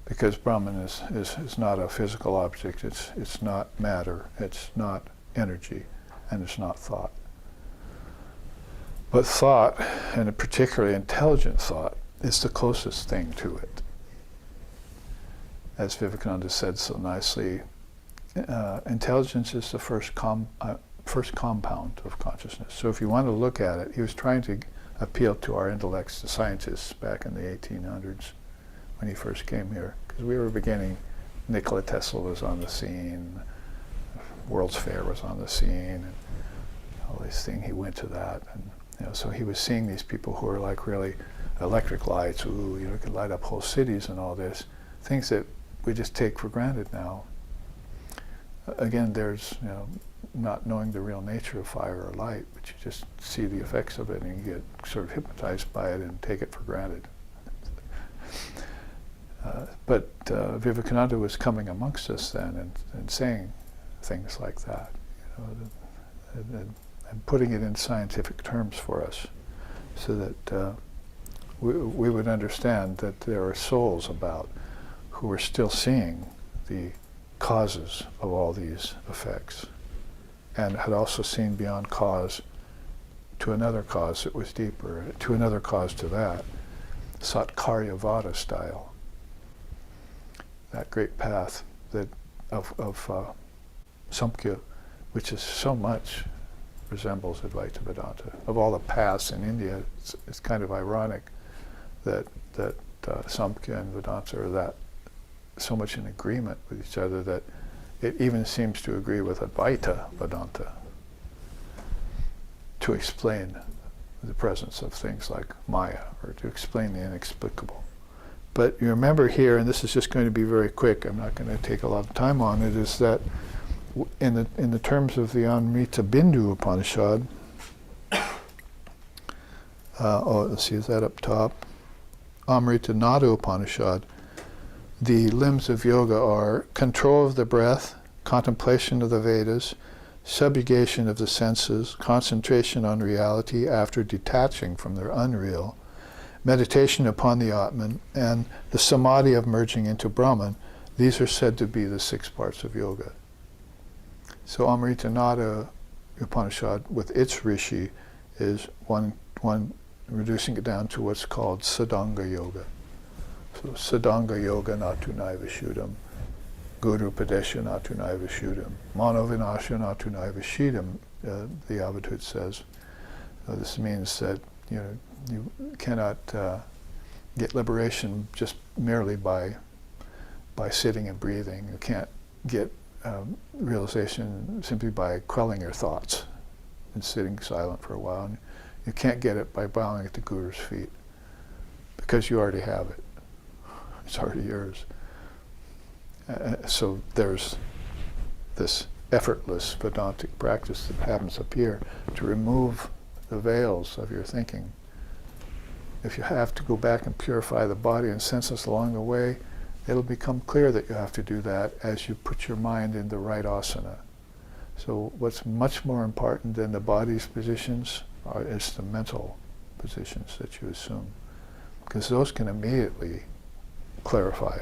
Because Brahman is not a physical object, it's not matter, it's not energy, and it's not thought. But thought, and particularly intelligent thought, is the closest thing to it. As Vivekananda said so nicely, intelligence is the first compound of consciousness. So if you want to look at it, he was trying to appeal to our intellects, the scientists, back in the 1800s when he first came here, because we were beginning. Nikola Tesla was on the scene, World's Fair was on the scene, and all these things. He went to that, and so he was seeing these people who were like really electric lights, could light up whole cities and all this, things that we just take for granted now. Again, there's not knowing the real nature of fire or light, but you just see the effects of it and you get sort of hypnotized by it and take it for granted. But Vivekananda was coming amongst us then and saying things like that, and putting it in scientific terms for us, so that we would understand that there are souls about who are still seeing the causes of all these effects, and had also seen beyond cause to another cause that was deeper, to another cause to that, Satkaryavada style. That great path that of Samkhya, which is so much resembles Advaita Vedanta. Of all the paths in India, it's kind of ironic that Samkhya and Vedanta are that so much in agreement with each other that it even seems to agree with Advaita Vedanta to explain the presence of things like Maya, or to explain the inexplicable. But you remember here, and this is just going to be very quick, I'm not going to take a lot of time on it, is that in the terms of the Amrita Bindu Upanishad, let's see, is that up top? Amrita Nada Upanishad, the limbs of yoga are control of the breath, contemplation of the Vedas, subjugation of the senses, concentration on reality after detaching from their unreal, meditation upon the Atman, and the samadhi of merging into Brahman. These are said to be the 6 parts of yoga. So Amrita Nada Upanishad, with its rishi, is one reducing it down to what's called Sadanga Yoga. So Sadanga Yoga Natu Naiva Shuddham, Guru Padesha Natu Naiva Shuddham, Mano Vinasha Natu Naiva Shuddham, the Avadhut says. This means that you cannot get liberation just merely by sitting and breathing. You can't get realization simply by quelling your thoughts and sitting silent for a while. And you can't get it by bowing at the Guru's feet, because you already have it. It's already yours. So there's this effortless Vedantic practice that happens up here to remove the veils of your thinking. If you have to go back and purify the body and senses along the way, it'll become clear that you have to do that as you put your mind in the right asana. So what's much more important than the body's positions is the mental positions that you assume, because those can immediately clarify.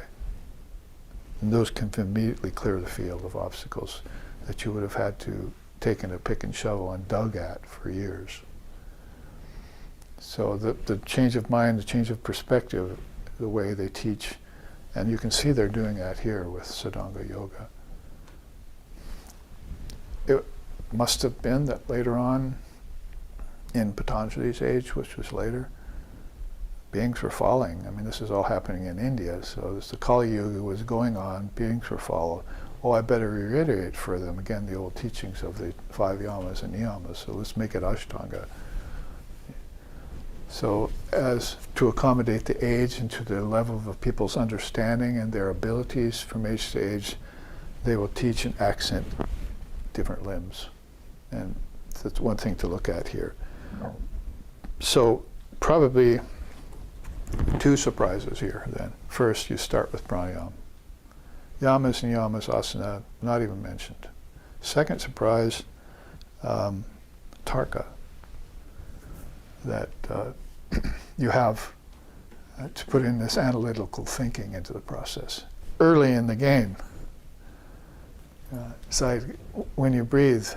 And those can immediately clear the field of obstacles that you would have had to taken a pick and shovel and dug at for years. So the change of mind, the change of perspective, the way they teach, and you can see they're doing that here with Sadanga Yoga. It must have been that later on, in Patanjali's age, which was later, beings were falling. I mean, this is all happening in India, so as the Kali Yuga was going on, beings were falling. Oh, I better reiterate for them again the old teachings of the 5 yamas and niyamas, so let's make it Ashtanga. So as to accommodate the age and to the level of people's understanding and their abilities from age to age, they will teach and accent different limbs. And that's one thing to look at here. So probably 2 surprises here then. First, you start with pranayama. Yamas, niyamas, asana, not even mentioned. Second surprise, tarka. That you have to put in this analytical thinking into the process. Early in the game, it's like when you breathe,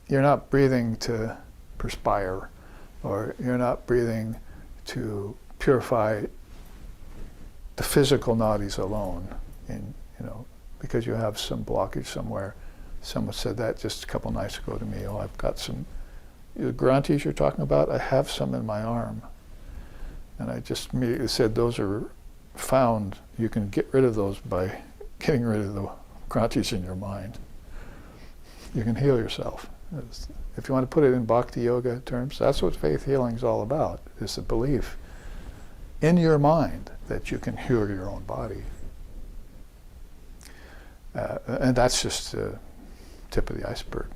you're not breathing to perspire, or you're not breathing to purify the physical nadis alone, because you have some blockage somewhere. Someone said that just a couple nights ago to me. I've got some, the granthis you're talking about, I have some in my arm. And I just immediately said, those are found. You can get rid of those by getting rid of the granthis in your mind. You can heal yourself. If you want to put it in bhakti yoga terms, that's what faith healing is all about, is the belief in your mind that you can heal your own body. And that's just the tip of the iceberg.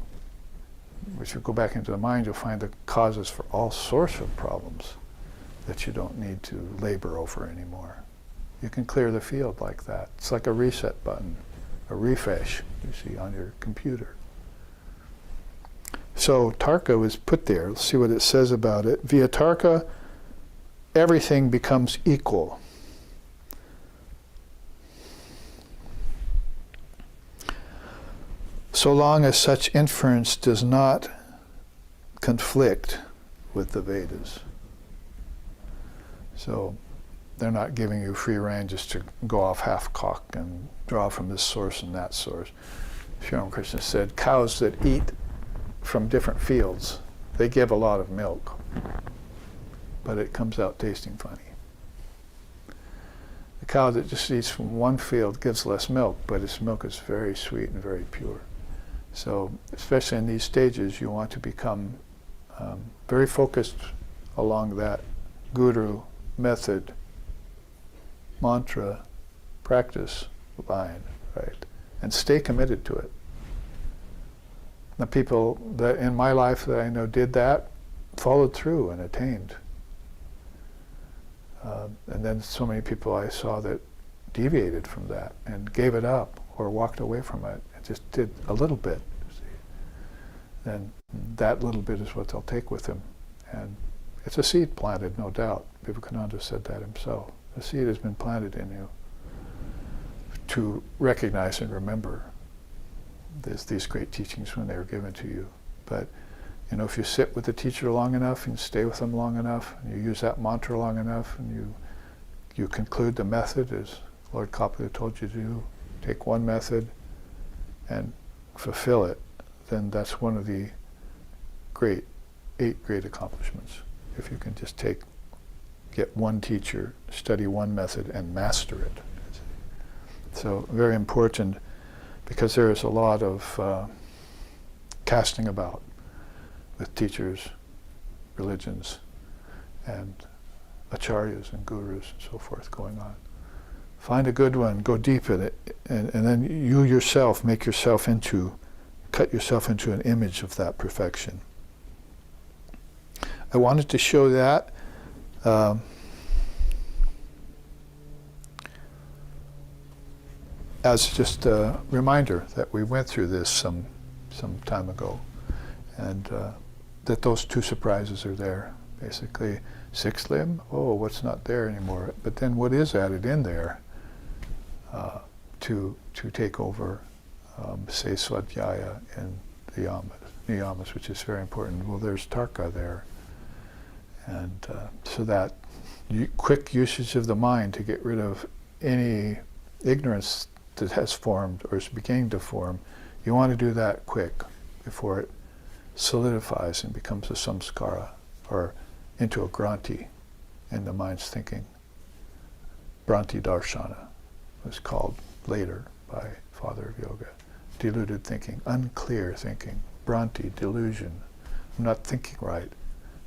If you go back into the mind, you'll find the causes for all sorts of problems that you don't need to labor over anymore. You can clear the field like that. It's like a reset button, a refresh you see on your computer. So Tarka was put there. Let's see what it says about it. Via Tarka, everything becomes equal. So long as such inference does not conflict with the Vedas. So they're not giving you free rein just to go off half-cock and draw from this source and that source. Sri Ramakrishna said, cows that eat from different fields, they give a lot of milk, but it comes out tasting funny. The cow that just eats from one field gives less milk, but its milk is very sweet and very pure. So, especially in these stages, you want to become very focused along that guru, method, mantra, practice line, right? And stay committed to it. The people that in my life that I know did that, followed through and attained. And then so many people I saw that deviated from that and gave it up or walked away from it and just did a little bit. See? Then that little bit is what they'll take with them. And it's a seed planted, no doubt. Vivekananda said that himself. The seed has been planted in you to recognize and remember these great teachings when they were given to you. But if you sit with the teacher long enough and stay with them long enough, and you use that mantra long enough, and you conclude the method as Lord Kapila told you to do, take one method and fulfill it, then that's one of the 8 great accomplishments. If you can just get one teacher, study one method, and master it. So very important, because there is a lot of casting about with teachers, religions, and acharyas and gurus and so forth going on. Find a good one, go deep in it, and then you yourself cut yourself into an image of that perfection. I wanted to show that as just a reminder that we went through this some time ago, and that those 2 surprises are there. Basically, 6th limb, what's not there anymore? But then what is added in there to take over, say, Swadhyaya and the Niyamas, which is very important. Well, there's Tarka there. And so that quick usage of the mind to get rid of any ignorance that has formed or is beginning to form, you want to do that quick before it solidifies and becomes a samskara or into a granthi in the mind's thinking. Bhranti Darshana was called later by Father of Yoga. Deluded thinking, unclear thinking, Bhranti, delusion. I'm not thinking right.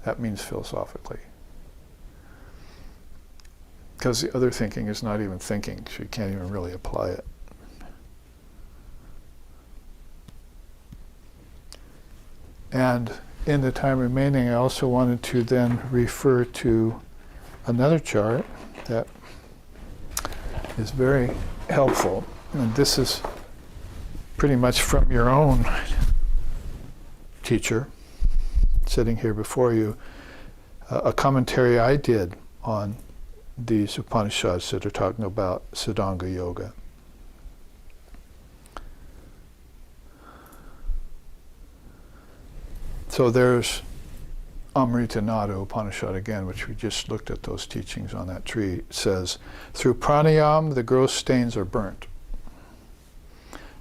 That means philosophically. Because the other thinking is not even thinking, so you can't even really apply it. And in the time remaining, I also wanted to then refer to another chart that is very helpful. And this is pretty much from your own teacher, sitting here before you, a commentary I did on these Upanishads that are talking about Siddhanga Yoga. So there's Amritanada Upanishad again, which we just looked at those teachings on that tree. It says, through pranayam, the gross stains are burnt.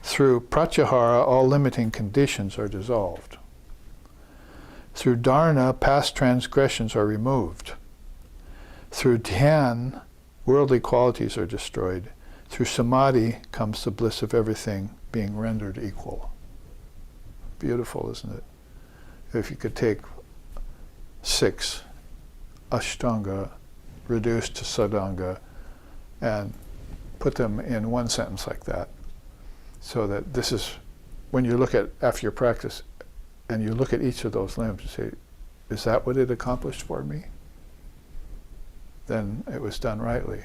Through pratyahara, all limiting conditions are dissolved. Through dharana, past transgressions are removed. Through dhyan, worldly qualities are destroyed. Through samadhi comes the bliss of everything being rendered equal. Beautiful, isn't it? If you could take 6 ashtanga reduced to sadanga and put them in one sentence like that, so that this is, when you look at, after your practice, and you look at each of those limbs and say, is that what it accomplished for me? Then it was done rightly.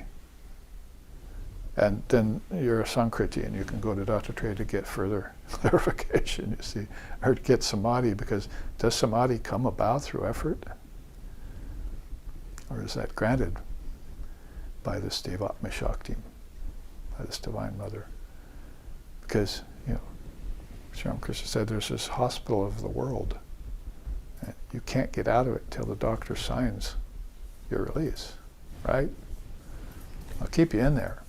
And then you're a Samkriti, and you can go to Dattatreya to get further clarification, you see, or to get samadhi, because does samadhi come about through effort? Or is that granted by this Devatma Shakti, by this Divine Mother? Because, you know, Sri Ramakrishna said there's this hospital of the world, and you can't get out of it till the doctor signs your release, right? I'll keep you in there.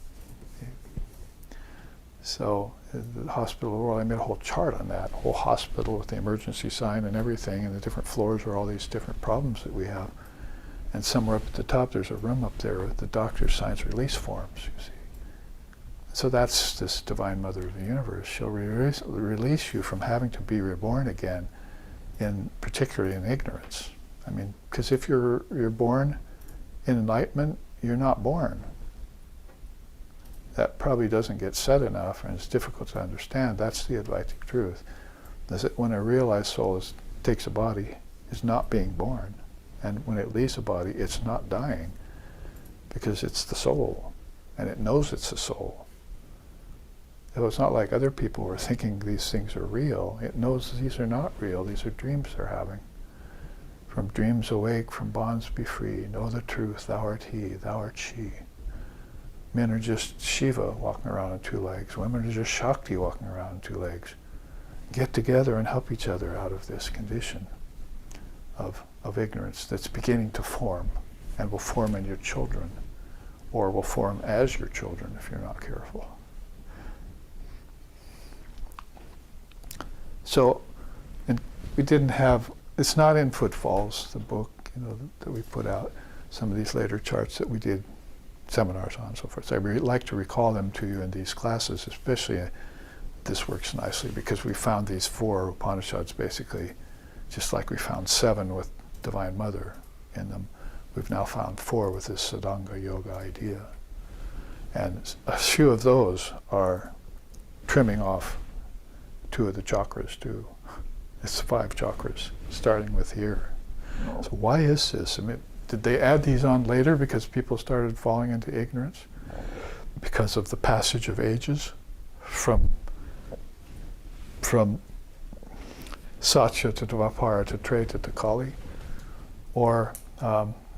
So the hospital of the world, I made a whole chart on that, whole hospital with the emergency sign and everything, and the different floors where all these different problems that we have. And somewhere up at the top, there's a room up there with the doctor signs release forms, you see. So that's this Divine Mother of the Universe. She'll release you from having to be reborn again, particularly in ignorance. I mean, because if you're born in enlightenment, you're not born. That probably doesn't get said enough, and it's difficult to understand. That's the Advaitic truth. Is that when a realized soul takes a body, is not being born. And when it leaves a body, it's not dying, because it's the soul, and it knows it's the soul. So it's not like other people who are thinking these things are real. It knows these are not real. These are dreams they're having. From dreams awake, from bonds be free. Know the truth, thou art he, thou art she. Men are just Shiva walking around on 2 legs. Women are just Shakti walking around on 2 legs. Get together and help each other out of this condition of ignorance that's beginning to form, and will form in your children, or will form as your children if you're not careful. So, and we didn't have, it's not in Footfalls, the book, you know, that we put out, some of these later charts that we did seminars on and so forth. So I like to recall them to you in these classes, especially this works nicely because we found these 4 Upanishads basically, just like we found 7 with Divine Mother in them. We've now found 4 with this Sadanga Yoga idea. And a few of those are trimming off 2 of the chakras too. It's 5 chakras, starting with here. So why is this? I mean, did they add these on later because people started falling into ignorance? Because of the passage of ages from Satya to Dvapara to Treta to Kali? Or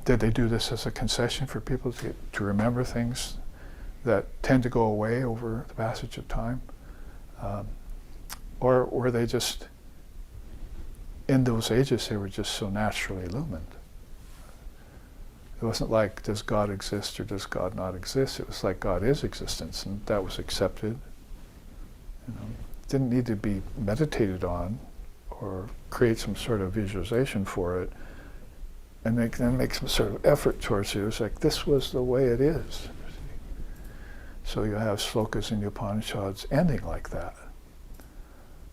did they do this as a concession for people to remember things that tend to go away over the passage of time? Or were they just, in those ages, they were just so naturally illumined? It wasn't like, does God exist or does God not exist? It was like, God is existence, and that was accepted. You know, it didn't need to be meditated on or create some sort of visualization for it and then make some sort of effort towards it. It was like, this was the way it is. So you have slokas in the Upanishads ending like that.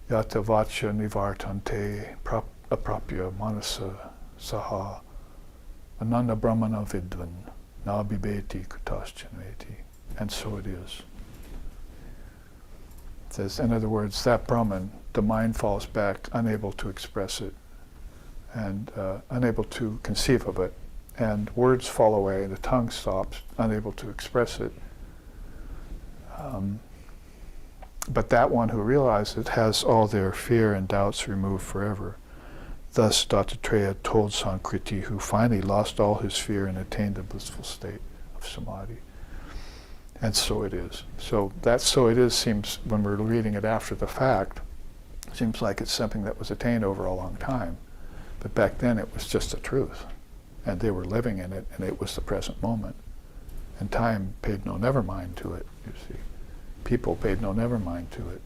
Yata vacha nivartante aprapya manasa saha ananda brahmana vidvan na bibeti kutaschanveti. And so it is. It says, in other words, that Brahman, the mind falls back, unable to express it, and unable to conceive of it. And words fall away, the tongue stops, unable to express it. But that one who realizes it has all their fear and doubts removed forever. Thus Dattatreya told Samkriti, who finally lost all his fear and attained the blissful state of samadhi. And so it is. So that so it is seems, when we're reading it after the fact, seems like it's something that was attained over a long time. But back then it was just the truth. And they were living in it, and it was the present moment. And time paid no never mind to it, you see. People paid no never mind to it.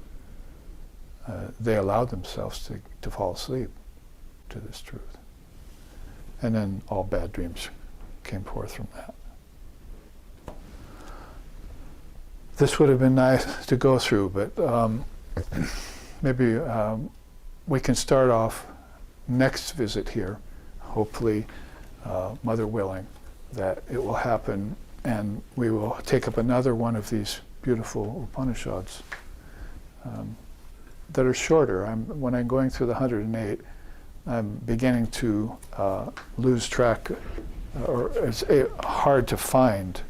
They allowed themselves to fall asleep to this truth. And then all bad dreams came forth from that. This would have been nice to go through, but maybe we can start off next visit here, hopefully, Mother willing, that it will happen, and we will take up another one of these beautiful Upanishads that are shorter. When I'm going through the 108, I'm beginning to lose track, or it's hard to find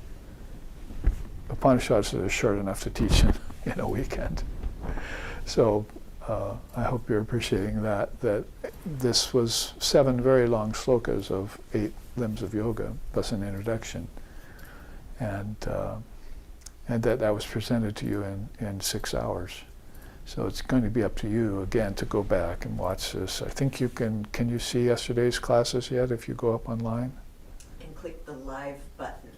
Upanishads that are short enough to teach in a weekend. So I hope you're appreciating that this was 7 very long slokas of 8 limbs of yoga, plus an introduction. And that was presented to you in 6 hours. So it's going to be up to you, again, to go back and watch this. I think you can you see yesterday's classes yet if you go up online? And click the live button.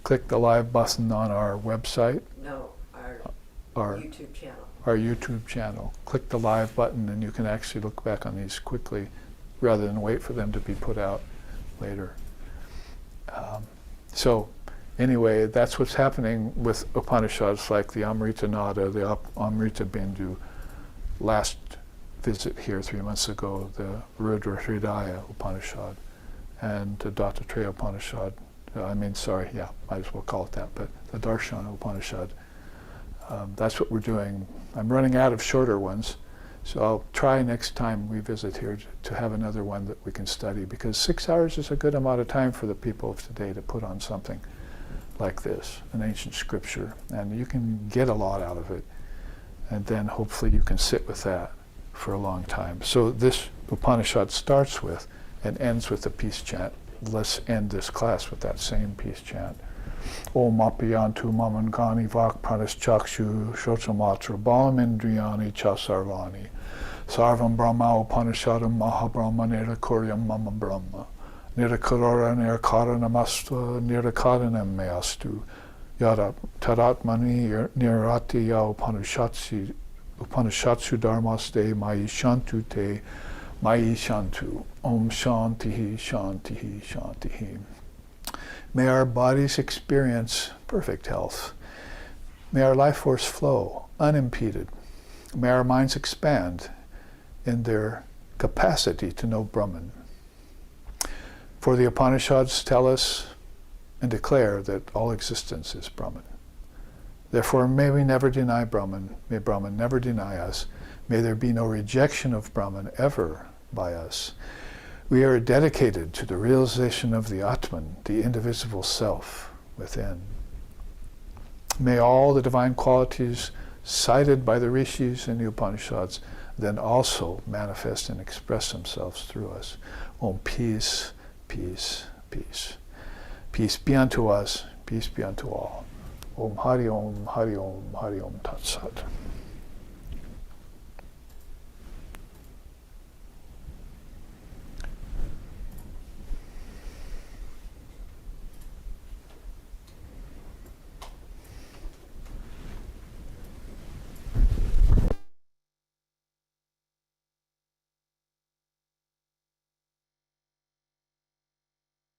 Click the live button on our website? No, our YouTube channel. Our YouTube channel. Click the live button and you can actually look back on these quickly rather than wait for them to be put out later. So anyway, that's what's happening with Upanishads like the Amrita Nada, the Amrita Bindu, last visit here 3 months ago, the Rudra Hridaya Upanishad, and the Dattatreya Upanishad. Might as well call it that, but the Darshana Upanishad. That's what we're doing. I'm running out of shorter ones, so I'll try next time we visit here to have another one that we can study, because 6 hours is a good amount of time for the people of today to put on something like this, an ancient scripture, and you can get a lot out of it, and then hopefully you can sit with that for a long time. So this Upanishad starts with and ends with a peace chant. Let's end this class with that same peace chant. Om apiyantu mamangani vak pranaschakshu shotamatra balamindriyani chasarvani sarvam brahma upanishadam mahabrahma nirakuryam mama brahma nirakarara nirakara namastva nirakaranam meastu yada tadatmani nirati ya upanishatsu dharmaste mai shantu te mai shantu om shantihi shantihi shantihi. May our bodies experience perfect health. May our life force flow unimpeded. May our minds expand in their capacity to know Brahman. For the Upanishads tell us and declare that all existence is Brahman. Therefore, may we never deny Brahman. May Brahman never deny us. May there be no rejection of Brahman ever by us. We are dedicated to the realization of the Atman, the indivisible self within. May all the divine qualities cited by the rishis in the Upanishads then also manifest and express themselves through us. Om, peace, peace, peace. Peace be unto us, peace be unto all. Om Hari Om, Hari Om, Hari Om Tat Sat.